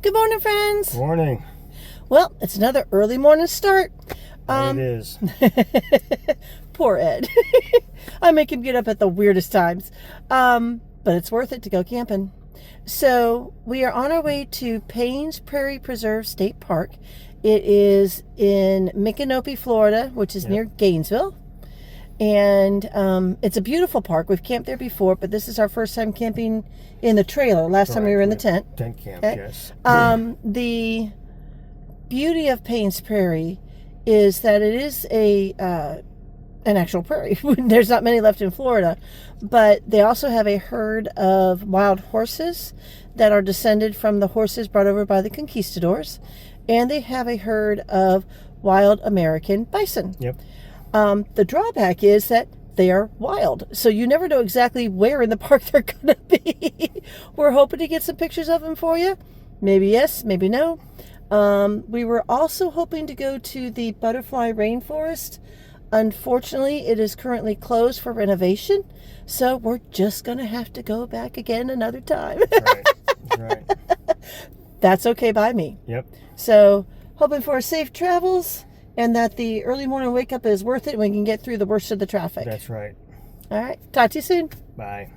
Good morning, friends. Morning. Well, it's another early morning start. It is. Poor Ed. I make him get up at the weirdest times. But it's worth it to go camping. So we are on our way to Paynes Prairie Preserve State Park. It is in Micanopy, Florida, which is near Gainesville. And it's a beautiful park. We've camped there before, but this is our first time camping in the trailer. Last time we were in the tent. Tent camp, Okay? yes. The beauty of Paynes Prairie is that it is an actual prairie. There's not many left in Florida, but they also have a herd of wild horses that are descended from the horses brought over by the conquistadors, and they have a herd of wild American bison. Yep. The drawback is that they are wild, so you never know exactly where in the park they're going to be. We're hoping to get some pictures of them for you. Maybe yes, maybe no. We were also hoping to go to the butterfly rainforest. Unfortunately, it is currently closed for renovation, so we're just going to have to go back again another time. Right. That's okay by me. Yep. So, hoping for safe travels and that the early morning wake up is worth it and we can get through the worst of the traffic. That's right. All right. Talk to you soon. Bye.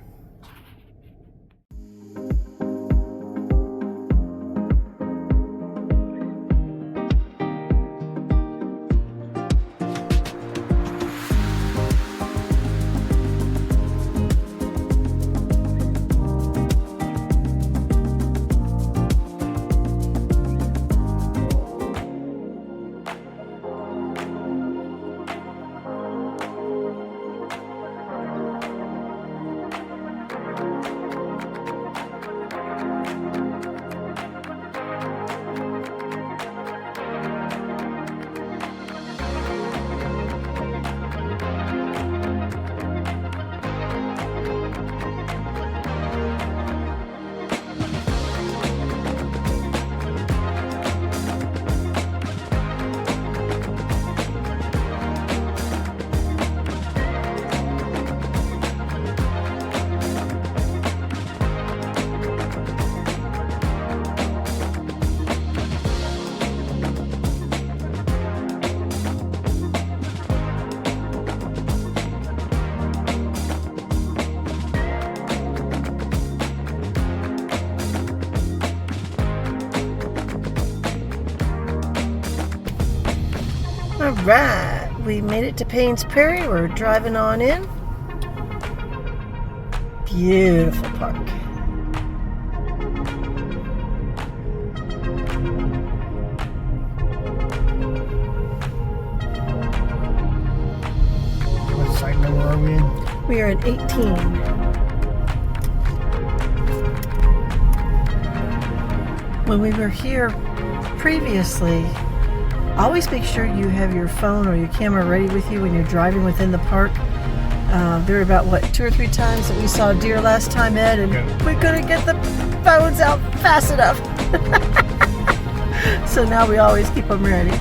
All right. We made it to Paynes Prairie. We're driving on in. Beautiful park. What site number are we in? We are at 18. When we were here previously, always make sure you have your phone or your camera ready with you when you're driving within the park. There were about, 2 or 3 times that we saw deer last time, Ed, and we couldn't get the phones out fast enough. So now we always keep them ready.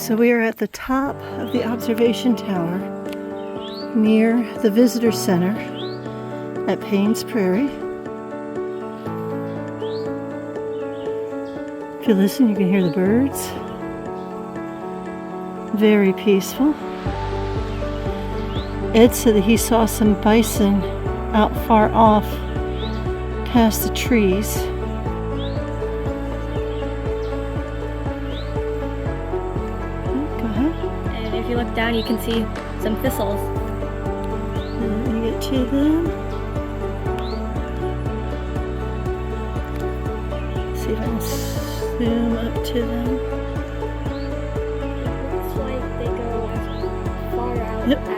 So we are at the top of the observation tower near the visitor center at Paynes Prairie. If you listen, you can hear the birds. Very peaceful. Ed said that he saw some bison out far off past the trees. Go ahead. And if you look down, you can see some thistles. Let me get to them. See if I can zoom up to them. It looks like they go as far out Yep. as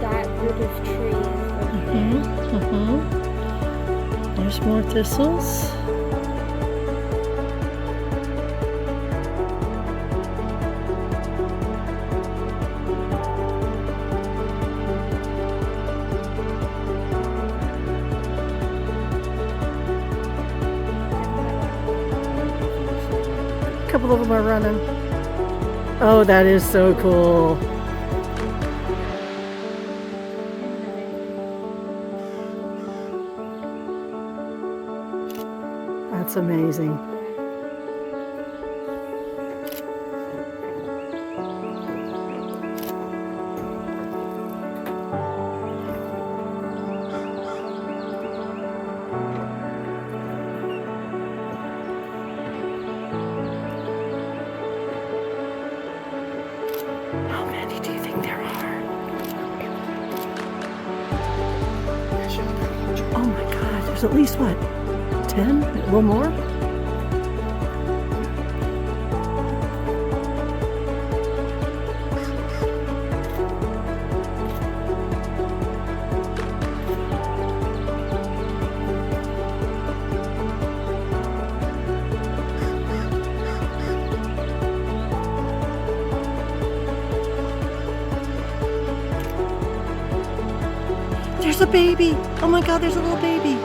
that group of trees over there. There's more thistles. A couple of them are running. Oh, that is so cool. That's amazing. How many do you think there are? Oh my God, there's at least what? 10? A little more? There's a baby! Oh my God, there's a little baby!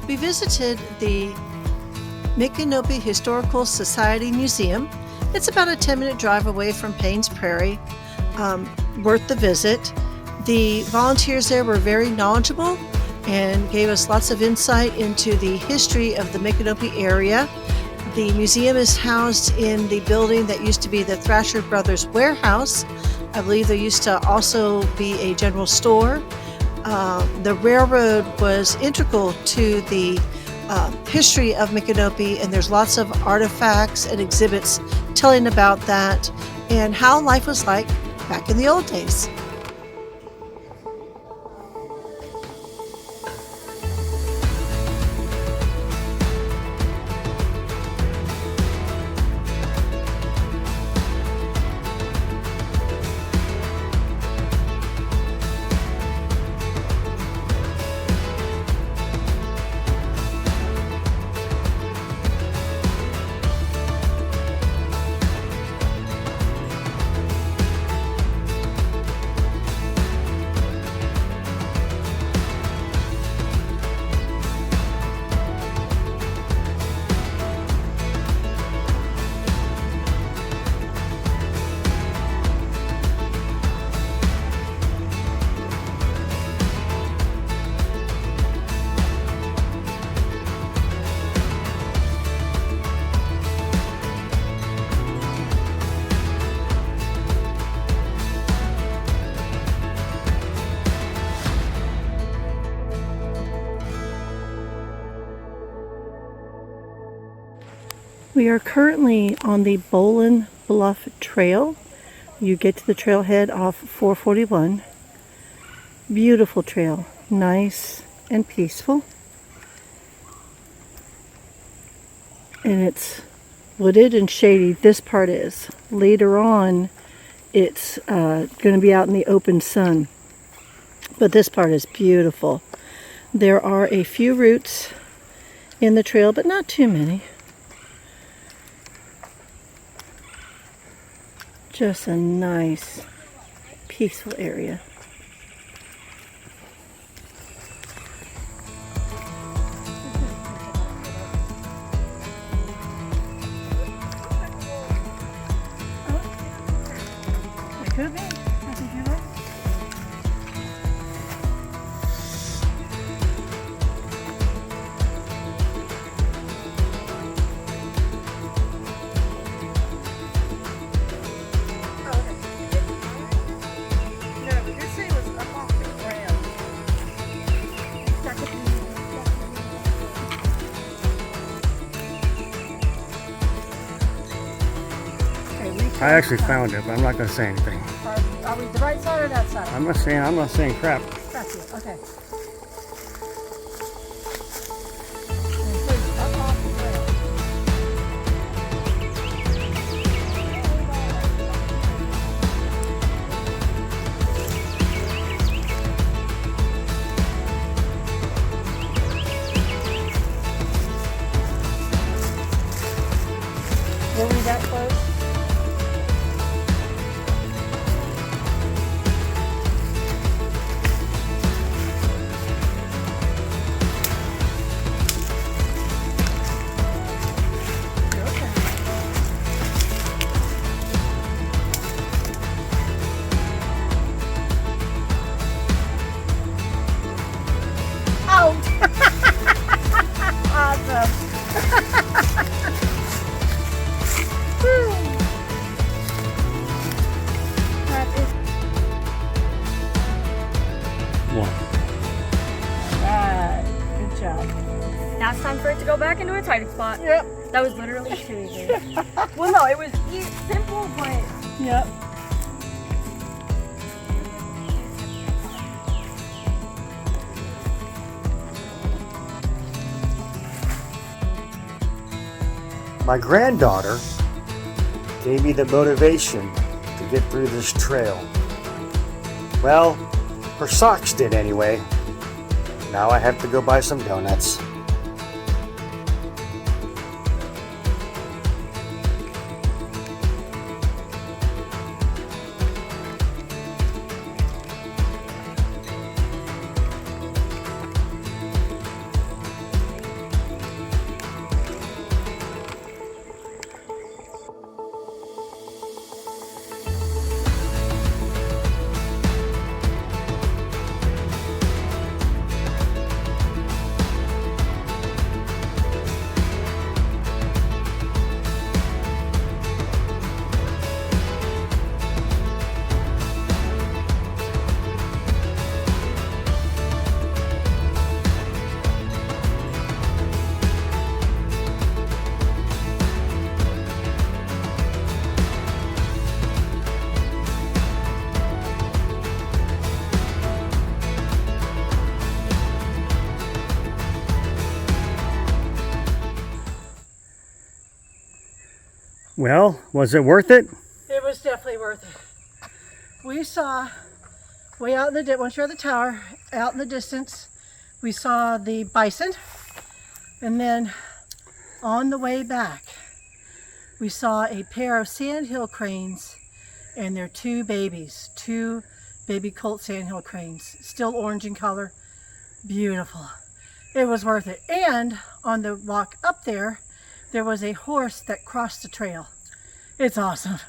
We visited the Micanopy Historical Society Museum. It's about a 10-minute drive away from Paynes Prairie. Worth the visit. The volunteers there were very knowledgeable and gave us lots of insight into the history of the Micanopy area. The museum is housed in the building that used to be the Thrasher Brothers warehouse. I believe there used to also be a general store. The railroad was integral to the history of Micanopy, and there's lots of artifacts and exhibits telling about that and how life was like back in the old days. We are currently on the Bolen Bluff Trail. You get to the trailhead off 441. Beautiful trail, nice and peaceful. And it's wooded and shady. This part is. Later on, it's going to be out in the open sun. But this part is beautiful. There are a few roots in the trail, but not too many. Just a nice, peaceful area. It could be. I think you're right. I actually found it, but I'm not going to say anything. Are we the right side or that side? I'm not saying crap. Got you. Okay. Were we that close? Awesome. That is One. bad. Good job. Now it's time for it to go back into its hiding spot. Yep. That was literally too easy. Well, no, it was simple, but Yep. My granddaughter gave me the motivation to get through this trail. Well, her socks did anyway. Now I have to go buy some donuts. Well, was it worth it? It was definitely worth it. We saw way out in the once you're at the tower, out in the distance, we saw the bison, and then on the way back, we saw a pair of sandhill cranes and their two babies, two baby colt sandhill cranes, still orange in color, beautiful. It was worth it. And on the walk up there was a horse that crossed the trail. It's awesome.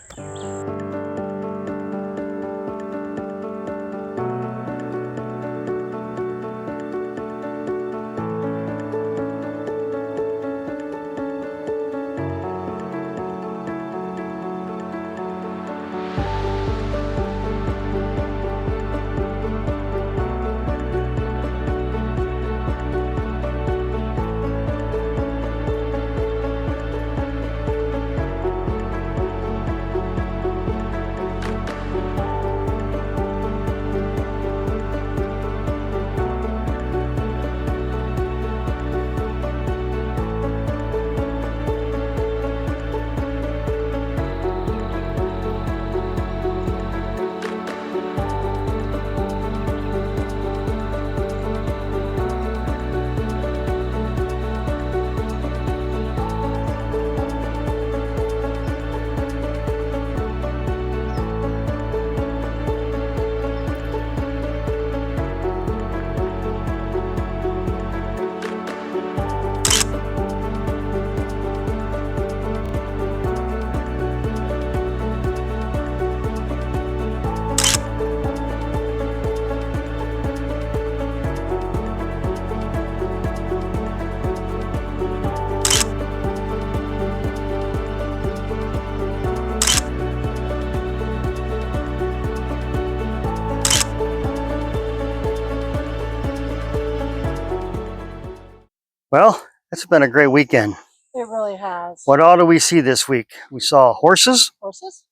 Well, it's been a great weekend. It really has. What all do we see this week? We saw horses. Horses.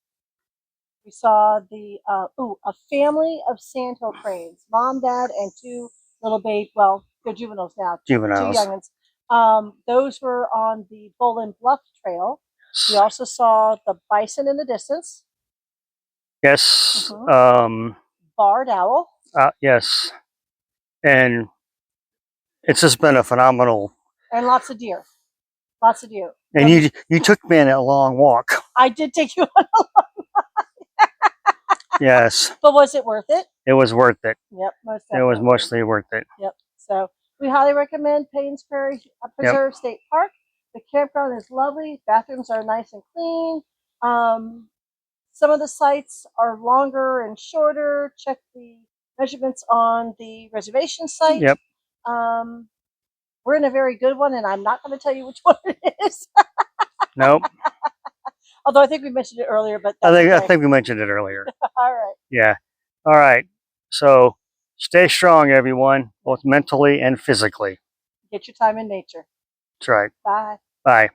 We saw a family of sandhill cranes, mom, dad, and two little baby. Well, they're juveniles now. Juveniles. Two youngins. Those were on the Bolen Bluff Trail. We also saw the bison in the distance. Yes. Barred owl. Yes. And it's just been a phenomenal. And lots of deer. Lots of deer. And you took me on a long walk. I did take you on a long walk. Yes. But was it worth it? It was worth it. Yep, most definitely. It was mostly worth it. Yep. So we highly recommend Paynes Prairie Preserve State Park. The campground is lovely. Bathrooms are nice and clean. Some of the sites are longer and shorter. Check the measurements on the reservation site. Yep. We're in a very good one, and I'm not going to tell you which one it is. Nope. Although I think we mentioned it earlier, but I think we mentioned it earlier. All right. Yeah. All right. So stay strong, everyone, both mentally and physically. Get your time in nature. That's right. Bye. Bye.